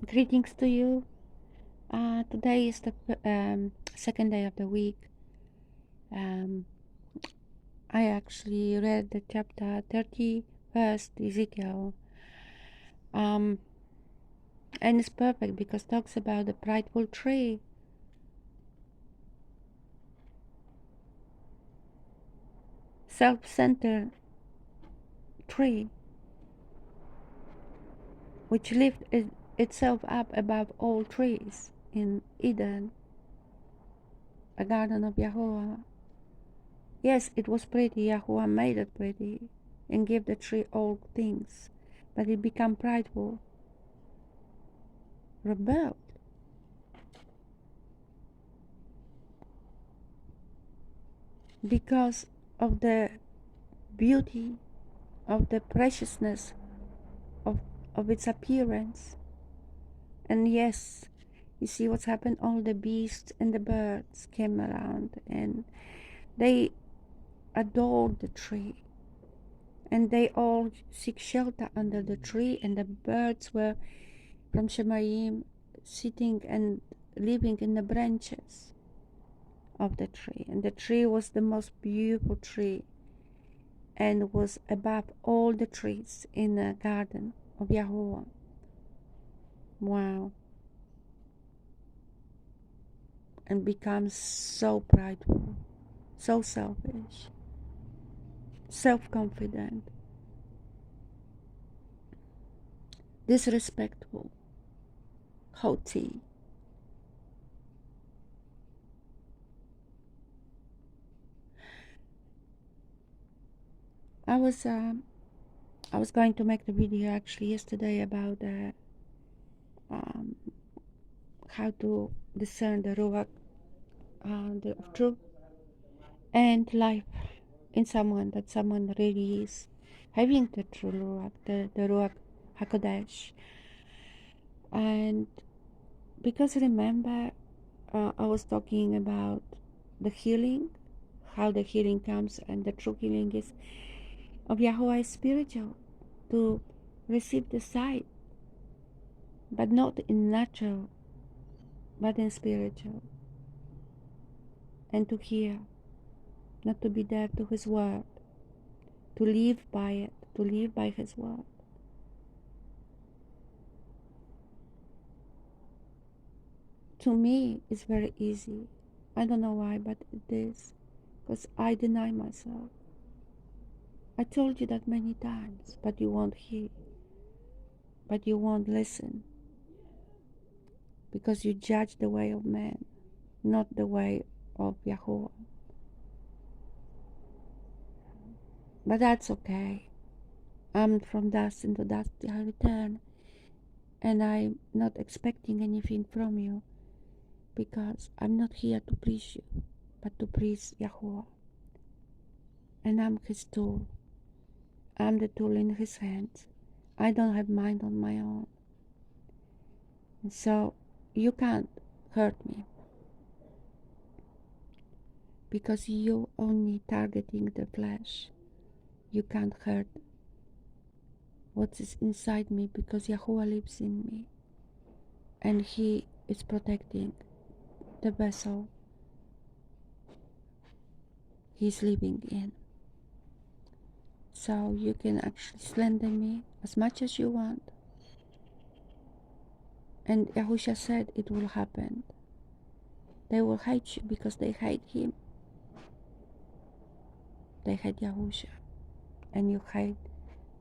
Greetings to you. Today is the second day of the week. Um, I actually read the chapter 31st Ezekiel, um, and it's perfect because it talks about the prideful tree, self-centered tree, which lifted itself up above all trees in Eden, a garden of Yahuwah. Yes, it was pretty. Yahuwah made it pretty and gave the tree all things, but it became prideful, rebelled. Because of the beauty, of the preciousness of, of its appearance. And yes, you see what's happened? All the beasts and the birds came around and they adored the tree. And they all seek shelter under the tree, and the birds were from Shemaim sitting and living in the branches of the tree. And the tree was the most beautiful tree and was above all the trees in the garden of Yahuwah. Wow. And becomes so prideful, so selfish, self-confident, disrespectful, haughty. I was going to make the video actually yesterday about um, how to discern the Ruach of truth and life in someone, that someone really is having the true Ruach, the Ruach HaKodesh. And because remember, I was talking about the healing, how the healing comes, and the true healing is of Yahuwah is spiritual, to receive the sight, but not in natural, but in spiritual, and to hear, not to be deaf to His word, to live by it, to live by His word. To me, it's very easy. I don't know why, but it is, because I deny myself. I told you that many times, but you won't hear, but you won't listen, because you judge the way of man, not the way of Yahuwah. But that's okay. I'm from dust into dust I return, and I'm not expecting anything from you, because I'm not here to please you, but to please Yahuwah. And I'm His tool. I'm the tool in His hands. I don't have mind on my own. And so you can't hurt me, because you only targeting the flesh. You can't hurt what is inside me, because Yahuwah lives in me, and He is protecting the vessel He's living in. So you can actually slander me as much as you want. And Yahusha said it will happen. They will hate you because they hate Him. They hate Yahusha. And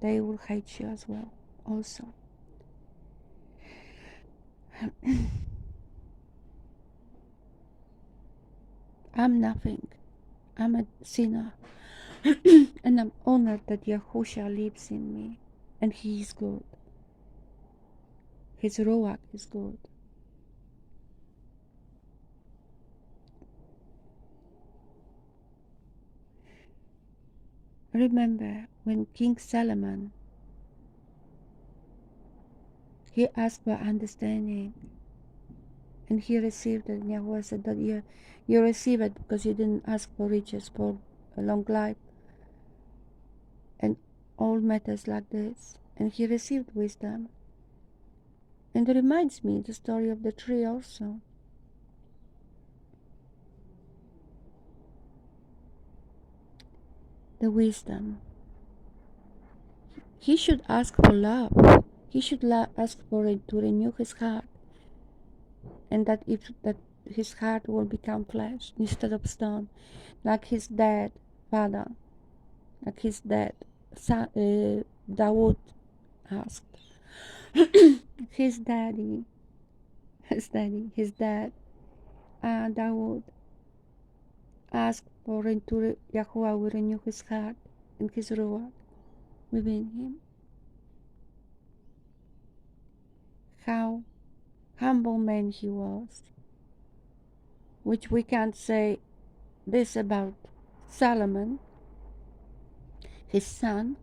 they will hate you as well, also. I'm nothing. I'm a sinner. And I'm honored that Yahusha lives in me. And He is good. His Ruach is good. Remember when King Solomon, he asked for understanding, and he received it. And Yahweh said that you receive it because you didn't ask for riches, for a long life, and all matters like this. And he received wisdom. And it reminds me the story of the tree also. The wisdom. He should ask for love. He should ask for it to renew his heart, and that his heart will become flesh instead of stone, like his dead father, like his dead son, Dawood asked. his daddy, his dad, Dawood asked for Yahuwah will renew his heart and his Ruach within him. How humble man he was, which we can't say this about Solomon, his son.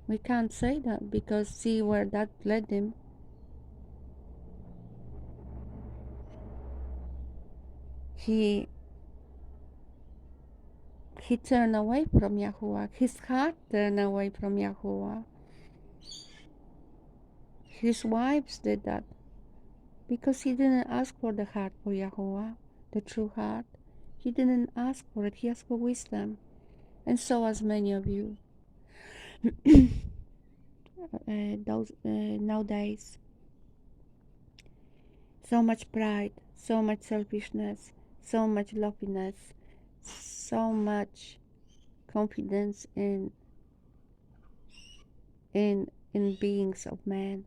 We can't say that because see where that led him. He turned away from Yahuwah. His heart turned away from Yahuwah. His wives did that because he didn't ask for the heart for Yahuwah, the true heart. He didn't ask for it. He asked for wisdom. And so as many of you nowadays. So much pride, so much selfishness, so much loveliness, so much confidence in beings of man,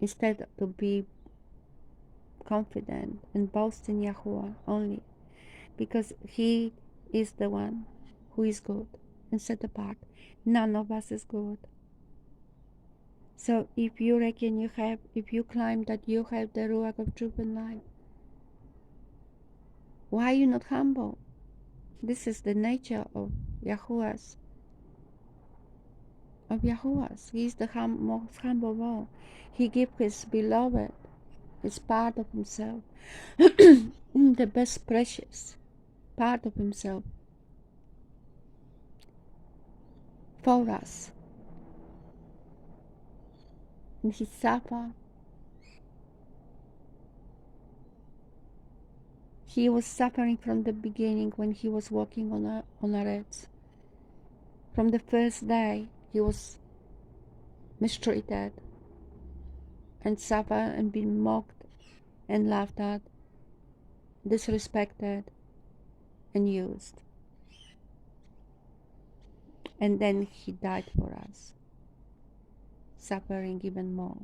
instead to be confident and boast in Yahuwah only, because He is the one who is good and set apart. None of us is good. So if you reckon if you claim that you have the Ruach of truth and life, why are you not humble? This is the nature of YAHUAH'S. He is the most humble of all. He gives his beloved, his part of himself, the best precious part of himself for us. And he suffered. He was suffering from the beginning when he was walking on earth. From the first day, he was mistreated and suffered and been mocked and laughed at, disrespected and used. And then he died for us, suffering even more,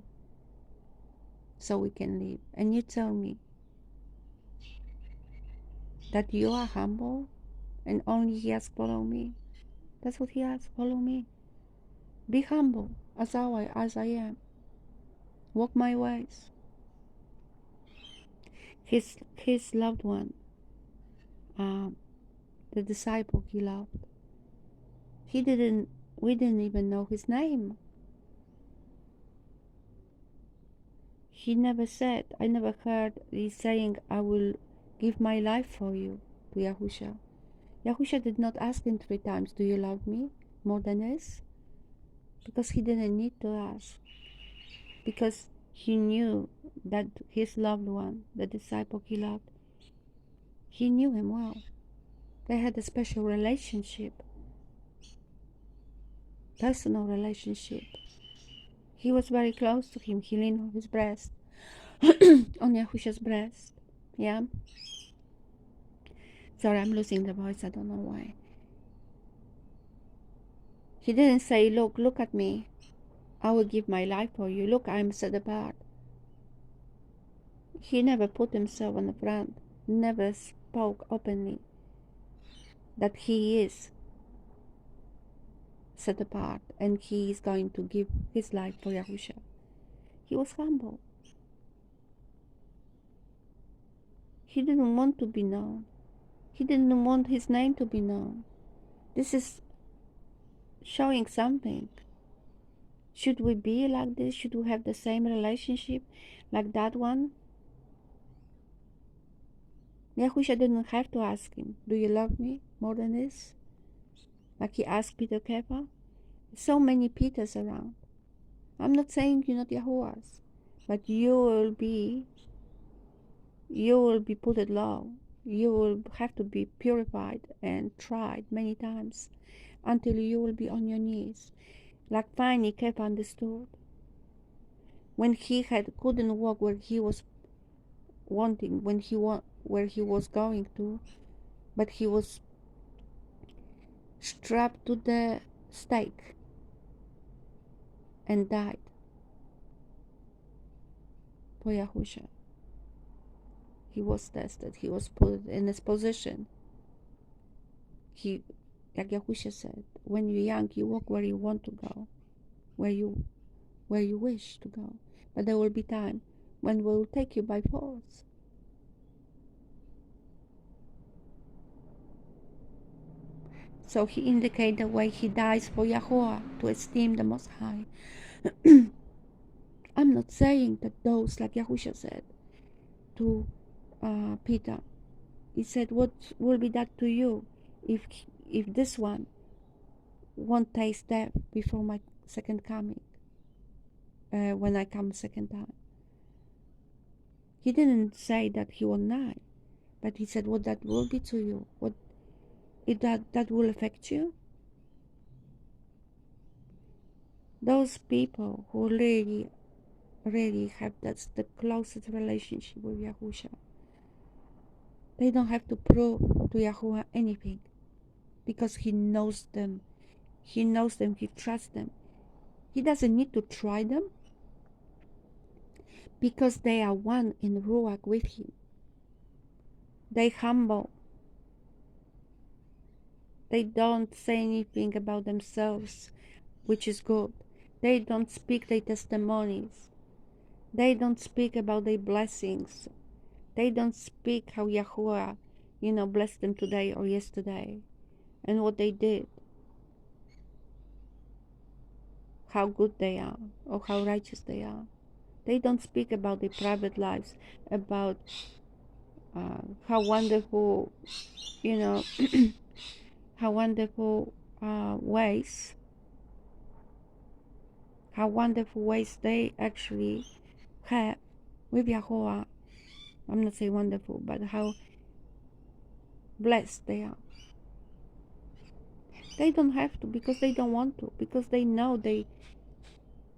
so we can live. And you tell me that you are humble and only he has follow me. That's what he has, follow me. Be humble as I am. Walk my ways. His loved one, the disciple he loved, we didn't even know his name. He never said, I never heard he saying, I will give my life for you to Yahusha. Yahusha did not ask him 3 times, do you love me more than this? Because he didn't need to ask. Because he knew that his loved one, the disciple he loved, he knew him well. They had a special relationship, personal relationship. He was very close to him. He leaned on his breast, on Yahusha's breast. Yeah. Sorry, I'm losing the voice. I don't know why. He didn't say, look at me. I will give my life for you. Look, I'm set apart. He never put himself on the front, never spoke openly that he is set apart and he is going to give his life for Yahusha. He was humble. He didn't want to be known. He didn't want his name to be known. This is showing something. Should we be like this? Should we have the same relationship like that one? Yahusha didn't have to ask him, do you love me more than this? Like he asked Peter Kepha. So many Peters around. I'm not saying you're not YAHUAH'S, but you will be put at low. You will have to be purified and tried many times until you will be on your knees. Like finally Kev understood when he couldn't walk where he was wanting, where he was going to, but he was strapped to the stake and died for Yahusha. He was tested. He was put in this position. He, like Yahusha said, when you're young, you walk where you want to go, where you wish to go. But there will be time when we will take you by force. So he indicates the way he dies for Yahuwah to esteem the Most High. I'm not saying that those, like Yahusha said to Peter, he said, "What will be that to you if this one won't taste death before my second coming, when I come second time?" He didn't say that he will die, but he said, "What that will be to you? What if that will affect you?" Those people who really have that's the closest relationship with Yahusha, they don't have to prove to Yahuwah anything because he knows them. He knows them, he trusts them. He doesn't need to try them because they are one in Ruach with him. They humble. They don't say anything about themselves, which is good. They don't speak their testimonies. They don't speak about their blessings. They don't speak how Yahuwah, blessed them today or yesterday and what they did, how good they are or how righteous they are. They don't speak about their private lives, about how wonderful, how wonderful ways, how wonderful ways they actually have with Yahuwah. I'm not saying wonderful, but how blessed they are. They don't have to because they don't want to, because they know they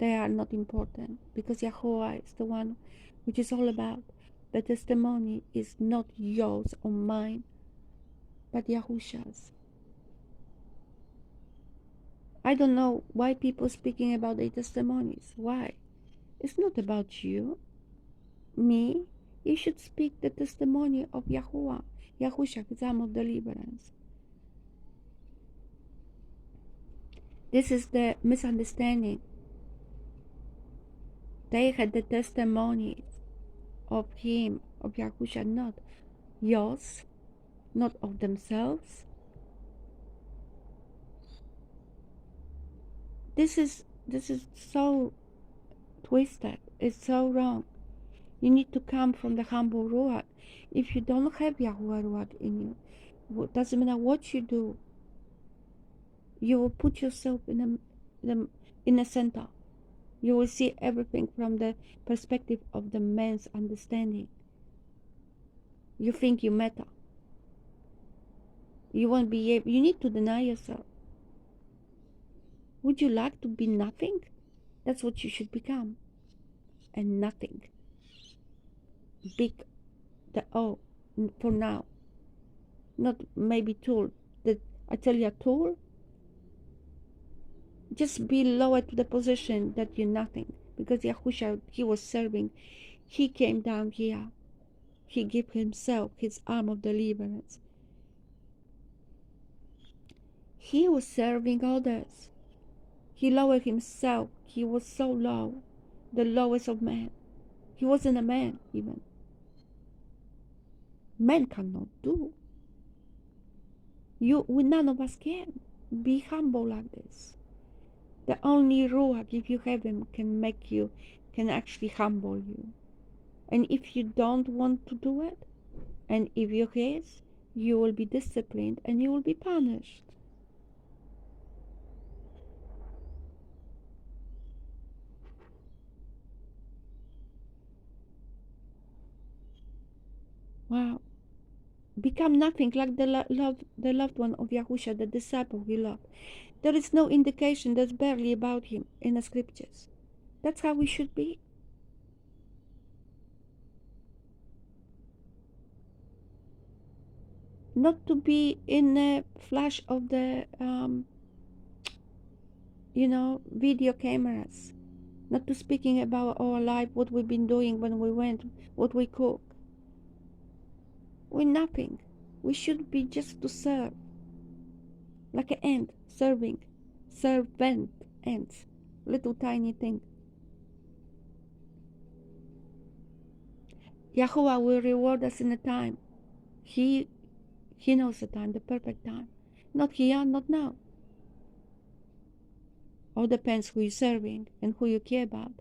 are not important, because Yahuwah is the one which is all about. The testimony is not yours or mine, but Yahusha's. I don't know why people speaking about their testimonies. Why? It's not about you, me. You should speak the testimony of Yahuwah, Yahusha, his arm of deliverance. This is the misunderstanding. They had the testimonies of him, of Yahusha, not yours, not of themselves. This is so twisted. It's so wrong. You need to come from the humble Ruach. If you don't have Yahuwah Ruach in you, it doesn't matter what you do, you will put yourself in the center. You will see everything from the perspective of the man's understanding. You think you matter. You won't be able. You need to deny yourself. Would you like to be nothing? That's what you should become. And nothing. Big, the O, for now. Not maybe tool. I tell you a tool. Just be lowered to the position that you're nothing. Because Yahusha, he was serving. He came down here. He gave himself his arm of deliverance. He was serving others. He lowered himself. He was so low, the lowest of men. He wasn't a man even. Men cannot do. None of us can be humble like this. The only Ruach, if you have him, can actually humble you. And if you don't want to do it, and if you're his, you will be disciplined and you will be punished. Wow. Become nothing like the loved one of Yahusha, the disciple he loved. There is no indication, there's barely about him in the scriptures. That's how we should be. Not to be in the flash of the, video cameras. Not to speaking about our life, what we've been doing when we went, what we cook. We're nothing. We should be just to serve. Like an ant, serving. Servant ants. Little tiny thing. Yahuwah will reward us in the time. He knows the time, the perfect time. Not here, not now. All depends who you're serving and who you care about.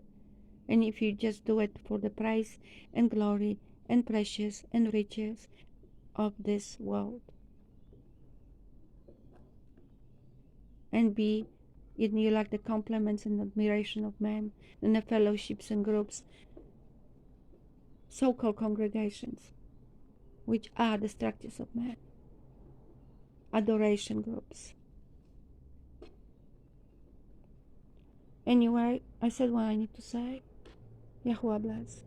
And if you just do it for the praise and glory and precious and riches of this world. And you like the compliments and admiration of men and the fellowships and groups, so-called congregations, which are the structures of man, adoration groups. Anyway, I said what I need to say. Yahuwah bless.